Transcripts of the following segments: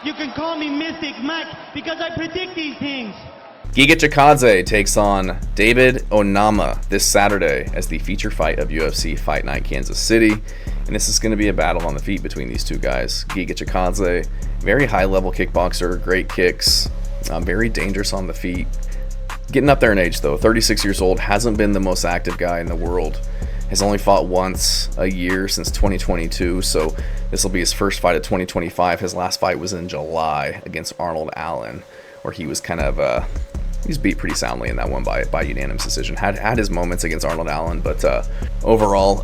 You can call me Mystic Mac because I predict these things. Giga Chikadze takes on David Onama this Saturday as the feature fight of UFC Fight Night Kansas City. And this is going to be a battle on the feet between these two guys. Giga Chikadze, very high-level kickboxer, great kicks, very dangerous on the feet. Getting up there in age, though, 36 years old, hasn't been the most active guy in the world. Has only fought once a year since 2022, so this will be his first fight of 2025. His last fight was in July against Arnold Allen, where he was kind of he was beat pretty soundly in that one by unanimous decision. Had his moments against Arnold Allen, but overall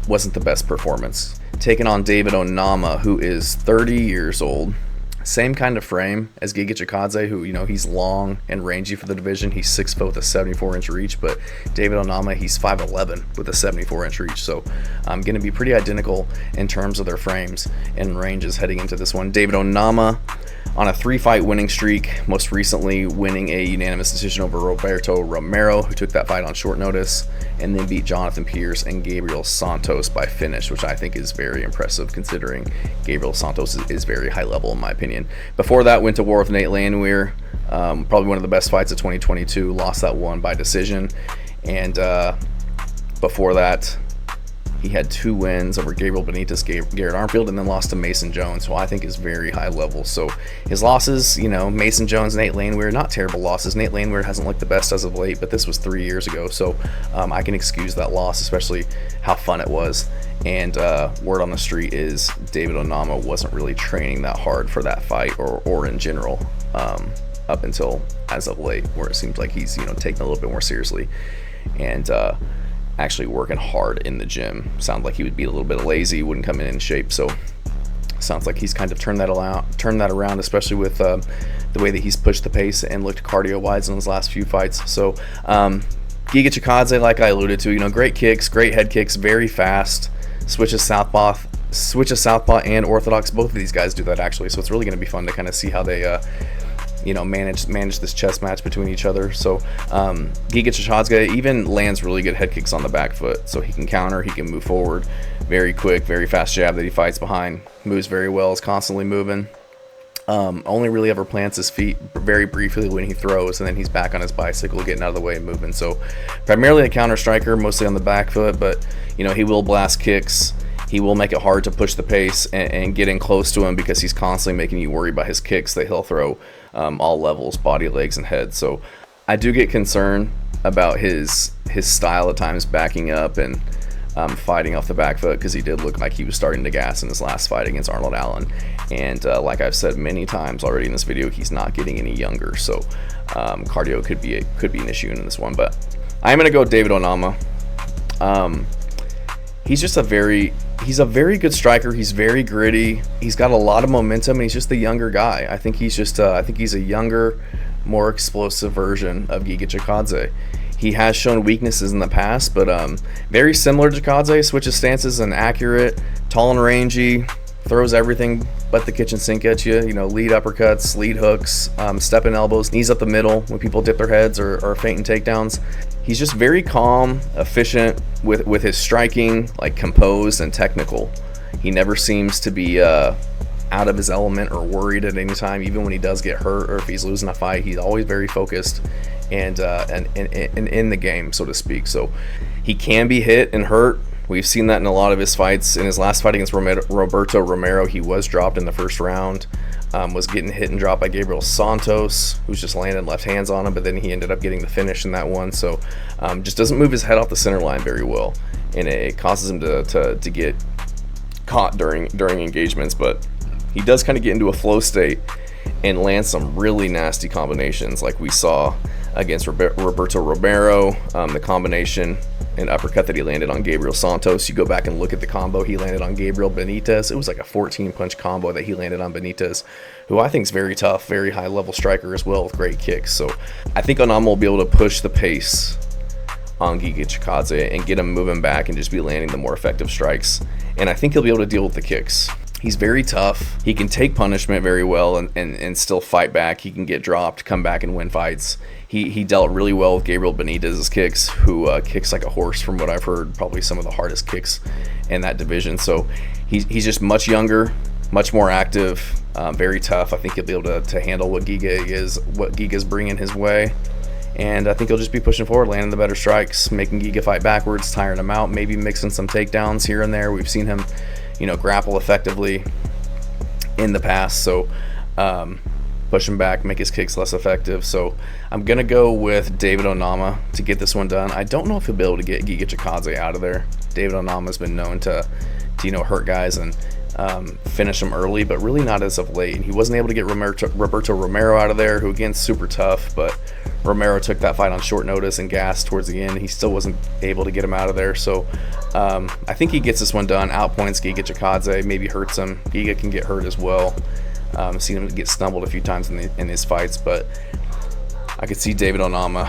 wasn't the best performance. Taking on David Onama, who is 30 years old. Same kind of frame as Giga Chikadze, who, he's long and rangy for the division. He's 6 foot with a 74-inch reach, but David Onama, he's 5'11 with a 74-inch reach. So going to be pretty identical in terms of their frames and ranges heading into this one. David Onama on a 3-fight winning streak, most recently winning a unanimous decision over Roberto Romero, who took that fight on short notice, and then beat Jonathan Pierce and Gabriel Santos by finish, which I think is very impressive considering Gabriel Santos is very high level in my opinion. Before that, went to war with Nate Landwehr, probably one of the best fights of 2022, lost that one by decision, and before that, he had 2 wins over Gabriel Benitez, Garrett Armfield, and then lost to Mason Jones, who I think is very high level. So his losses, Mason Jones, Nate Landwehr, not terrible losses. Nate Landwehr hasn't looked the best as of late, but this was 3 years ago, so I can excuse that loss, especially how fun it was. And word on the street is David Onama wasn't really training that hard for that fight or in general up until as of late, where it seems like he's taking a little bit more seriously and actually working hard in the gym. Sounds like he would be a little bit lazy, wouldn't come in shape. So sounds like he's kind of turned that around, especially with the way that he's pushed the pace and looked cardio-wise in his last few fights. So Giga Chikadze, like I alluded to, great kicks, great head kicks, very fast, switches southpaw and orthodox. Both of these guys do that actually, so it's really going to be fun to kind of see how they manage this chess match between each other. So Giga Chikadze even lands really good head kicks on the back foot, so he can counter, he can move forward, very quick, very fast jab that he fights behind, moves very well, is constantly moving. Only really ever plants his feet very briefly when he throws, and then he's back on his bicycle getting out of the way and moving. So primarily a counter striker, mostly on the back foot, but he will blast kicks. He will make it hard to push the pace and get in close to him because he's constantly making you worry about his kicks that he'll throw all levels, body, legs, and head. So I do get concerned about his style at times backing up and fighting off the back foot, because he did look like he was starting to gas in his last fight against Arnold Allen. And like I've said many times already in this video, he's not getting any younger. So cardio could be an issue in this one. But I'm going to go David Onama. He's a very good striker. He's very gritty. He's got a lot of momentum, and he's just the younger guy. I think he's a younger, more explosive version of Giga Chikadze. He has shown weaknesses in the past, but very similar to Chikadze. Switches stances and accurate, tall and rangy, throws everything but the kitchen sink at you. Lead uppercuts, lead hooks, stepping elbows, knees up the middle when people dip their heads or feinting takedowns. He's just very calm, efficient with his striking, like composed and technical. He never seems to be out of his element or worried at any time, even when he does get hurt or if he's losing a fight. He's always very focused and in the game, so to speak. So he can be hit and hurt. We've seen that in a lot of his fights. In his last fight against Roberto Romero, he was dropped in the first round. Was getting hit and dropped by Gabriel Santos, who's just landing left hands on him, but then he ended up getting the finish in that one. So just doesn't move his head off the center line very well, and it causes him to get caught during engagements. But he does kind of get into a flow state and land some really nasty combinations, like we saw against Roberto Romero, the combination and uppercut that he landed on Gabriel Santos. You go back and look at the combo he landed on Gabriel Benitez. It was like a 14-punch combo that he landed on Benitez, who I think is very tough, very high-level striker as well with great kicks. So I think Onama will be able to push the pace on Giga Chikadze and get him moving back and just be landing the more effective strikes. And I think he'll be able to deal with the kicks. He's very tough. He can take punishment very well and still fight back. He can get dropped, come back and win fights. He dealt really well with Gabriel Benitez's kicks, who kicks like a horse from what I've heard, probably some of the hardest kicks in that division. So he's just much younger, much more active, very tough. I think he'll be able to handle what Giga's bringing his way. And I think he'll just be pushing forward, landing the better strikes, making Giga fight backwards, tiring him out, maybe mixing some takedowns here and there. We've seen him, grapple effectively in the past. So push him back, make his kicks less effective. So I'm going to go with David Onama to get this one done. I don't know if he'll be able to get Giga Chikadze out of there. David Onama's been known to hurt guys and finish him early, but really not as of late. He wasn't able to get Roberto Romero out of there, who again, super tough, but Romero took that fight on short notice and gassed towards the end. He still wasn't able to get him out of there. So I think he gets this one done, outpoints Giga Chikadze, maybe hurts him. Giga can get hurt as well. I've seen him get stumbled a few times in his fights, but I could see David Onama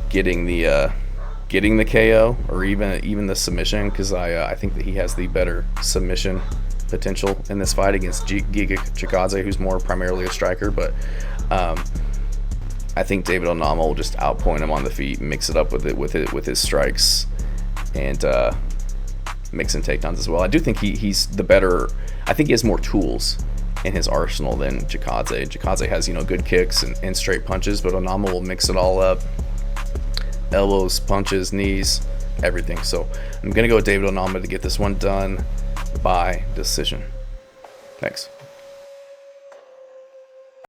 getting the KO or even the submission, because I think that he has the better submission potential in this fight against Giga Chikadze, who's more primarily a striker. But I think David Onama will just outpoint him on the feet, mix it up with his strikes, and mix in takedowns as well. I do think he's the better. I think he has more tools in his arsenal than Chikadze. Chikadze has good kicks and straight punches, but Onama will mix it all up: elbows, punches, knees, everything. So I'm gonna go with David Onama to get this one done by decision. Thanks.